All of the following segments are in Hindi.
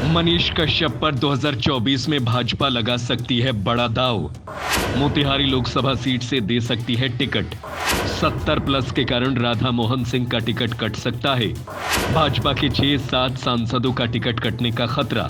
मनीष कश्यप पर 2024 में भाजपा लगा सकती है बड़ा दांव। मोतिहारी लोकसभा सीट से दे सकती है टिकट। 70 प्लस के कारण राधा मोहन सिंह का टिकट कट सकता है। भाजपा के 6-7 सांसदों का टिकट कटने का खतरा।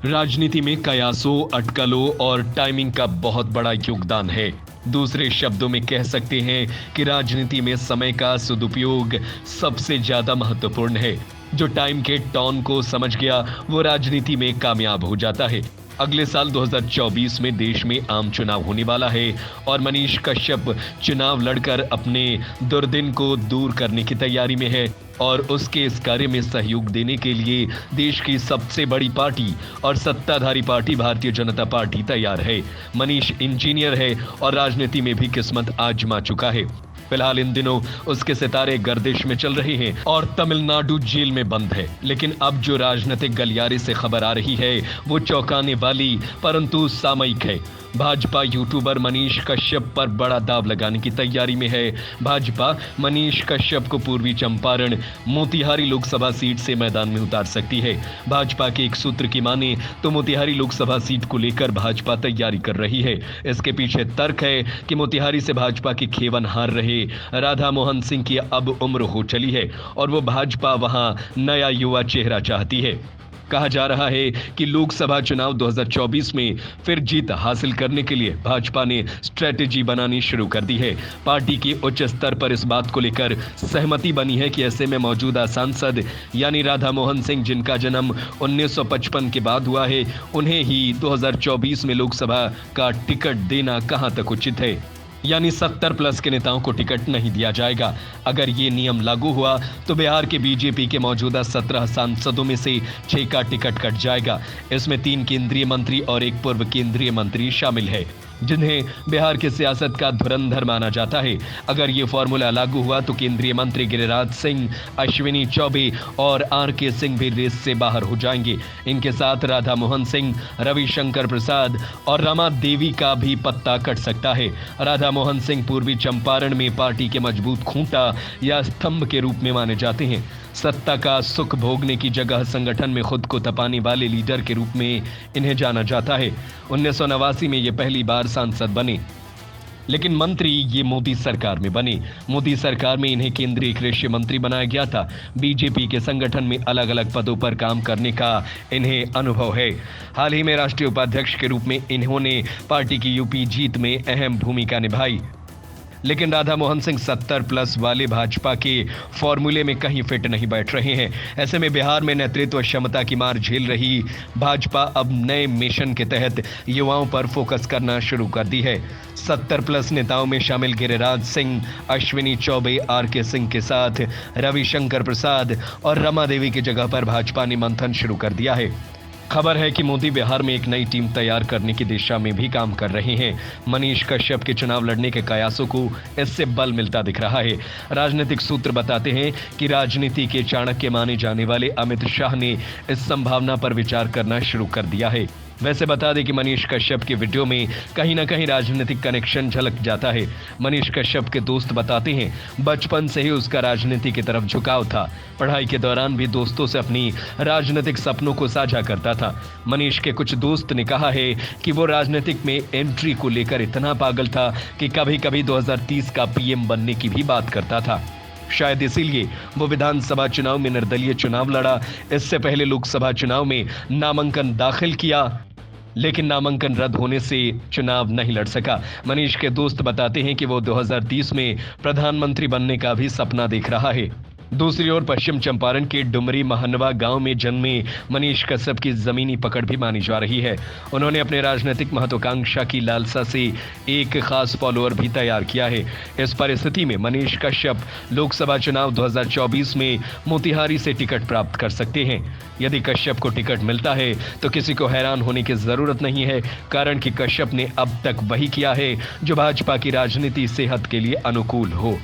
राजनीति में कयासों, अटकलों और टाइमिंग का बहुत बड़ा योगदान है। दूसरे शब्दों में कह सकते हैं कि राजनीति में समय का सदुपयोग सबसे ज्यादा महत्वपूर्ण है। जो टाइम के टोन को समझ गया वो राजनीति में कामयाब हो जाता है। अगले साल 2024 में देश में आम चुनाव होने वाला है और मनीष कश्यप चुनाव लड़कर अपने दुर्दिन को दूर करने की तैयारी में है और उसके इस कार्य में सहयोग देने के लिए देश की सबसे बड़ी पार्टी और सत्ताधारी पार्टी भारतीय जनता पार्टी तैयार है। मनीष इंजीनियर है और राजनीति में भी किस्मत आजमा चुका है। फिलहाल इन दिनों उसके सितारे गर्दिश में चल रहे हैं और तमिलनाडु जेल में बंद है। लेकिन अब जो राजनीतिक गलियारे से खबर आ रही है वो चौंकाने वाली परंतु सामयिक है। भाजपा यूट्यूबर मनीष कश्यप पर बड़ा दांव लगाने की तैयारी में है। भाजपा मनीष कश्यप को पूर्वी चंपारण मोतिहारी लोकसभा सीट से मैदान में उतार सकती है। भाजपा के एक सूत्र की माने तो मोतिहारी लोकसभा सीट को लेकर भाजपा तैयारी कर रही है। इसके पीछे तर्क है कि मोतिहारी से भाजपा की खेवन हार रहे राधा मोहन सिंह की अब उम्र हो चली है और वो भाजपा वहां नया युवा चेहरा चाहती है। कहा जा रहा है कि लोकसभा चुनाव 2024 में फिर जीत हासिल करने के लिए भाजपा ने स्ट्रेटेजी बनानी शुरू कर दी है। पार्टी के उच्च स्तर पर इस बात को लेकर सहमति बनी है कि ऐसे में मौजूदा सांसद यानी राधा मोहन सिंह, जिनका जन्म 1955 के बाद हुआ है, उन्हें ही 2024 में लोकसभा का टिकट देना कहां तक उचित है। यानी 70 प्लस के नेताओं को टिकट नहीं दिया जाएगा। अगर ये नियम लागू हुआ तो बिहार के बीजेपी के मौजूदा 17 सांसदों में से 6 का टिकट कट जाएगा। इसमें 3 केंद्रीय मंत्री और 1 पूर्व केंद्रीय मंत्री शामिल है, जिन्हें बिहार की सियासत का धुरंधर माना जाता है। अगर ये फॉर्मूला लागू हुआ तो केंद्रीय मंत्री गिरिराज सिंह, अश्विनी चौबे और आर.के. सिंह भी रेस से बाहर हो जाएंगे। इनके साथ राधा मोहन सिंह, रविशंकर प्रसाद और रमा देवी का भी पत्ता कट सकता है। राधा मोहन सिंह पूर्वी चंपारण में पार्टी के मजबूत खूंटा या स्तंभ के रूप में माने जाते हैं। सत्ता का सुख भोगने की जगह संगठन में खुद को तपाने वाले लीडर के रूप में इन्हें जाना जाता है। 1989 में ये पहली बार सांसद बने, लेकिन मंत्री ये मोदी सरकार में बने। मोदी सरकार में इन्हें केंद्रीय कृषि मंत्री बनाया गया था। बीजेपी के संगठन में अलग अलग पदों पर काम करने का इन्हें अनुभव है। हाल ही में राष्ट्रीय उपाध्यक्ष के रूप में इन्होंने पार्टी की यूपी जीत में अहम भूमिका निभाई। लेकिन राधा मोहन सिंह 70 प्लस वाले भाजपा के फॉर्मूले में कहीं फिट नहीं बैठ रहे हैं। ऐसे में बिहार में नेतृत्व क्षमता की मार झेल रही भाजपा अब नए मिशन के तहत युवाओं पर फोकस करना शुरू कर दी है। 70 प्लस नेताओं में शामिल गिरिराज सिंह, अश्विनी चौबे, आर.के. सिंह के साथ रविशंकर प्रसाद और रमा देवी की जगह पर भाजपा ने मंथन शुरू कर दिया है। खबर है कि मोदी बिहार में एक नई टीम तैयार करने की दिशा में भी काम कर रहे हैं। मनीष कश्यप के चुनाव लड़ने के कयासों को इससे बल मिलता दिख रहा है। राजनीतिक सूत्र बताते हैं कि राजनीति के चाणक्य माने जाने वाले अमित शाह ने इस संभावना पर विचार करना शुरू कर दिया है। वैसे बता दें कि मनीष कश्यप के वीडियो में कहीं ना कहीं राजनीतिक कनेक्शन झलक जाता है। मनीष कश्यप के दोस्त बताते हैं बचपन से ही उसका राजनीति की तरफ झुकाव था। पढ़ाई के दौरान भी दोस्तों से अपनी राजनीतिक सपनों को साझा करता था। मनीष के कुछ दोस्त ने कहा है कि वो राजनीतिक में एंट्री को लेकर इतना पागल था कि कभी कभी 2030 का पीएम बनने की भी बात करता था। शायद इसीलिए वो विधानसभा चुनाव में निर्दलीय चुनाव लड़ा। इससे पहले लोकसभा चुनाव में नामांकन दाखिल किया, लेकिन नामांकन रद्द होने से चुनाव नहीं लड़ सका। मनीष के दोस्त बताते हैं कि वो 2030 में प्रधानमंत्री बनने का भी सपना देख रहा है। दूसरी ओर पश्चिम चंपारण के डुमरी महनवा गांव में जन्मे मनीष कश्यप की जमीनी पकड़ भी मानी जा रही है। उन्होंने अपने राजनीतिक महत्वाकांक्षा की लालसा से एक खास फॉलोअर भी तैयार किया है। इस परिस्थिति में मनीष कश्यप लोकसभा चुनाव 2024 में मोतिहारी से टिकट प्राप्त कर सकते हैं। यदि कश्यप को टिकट मिलता है तो किसी को हैरान होने की जरूरत नहीं है, कारण कि कश्यप ने अब तक वही किया है जो भाजपा की राजनीति सेहत के लिए अनुकूल हो।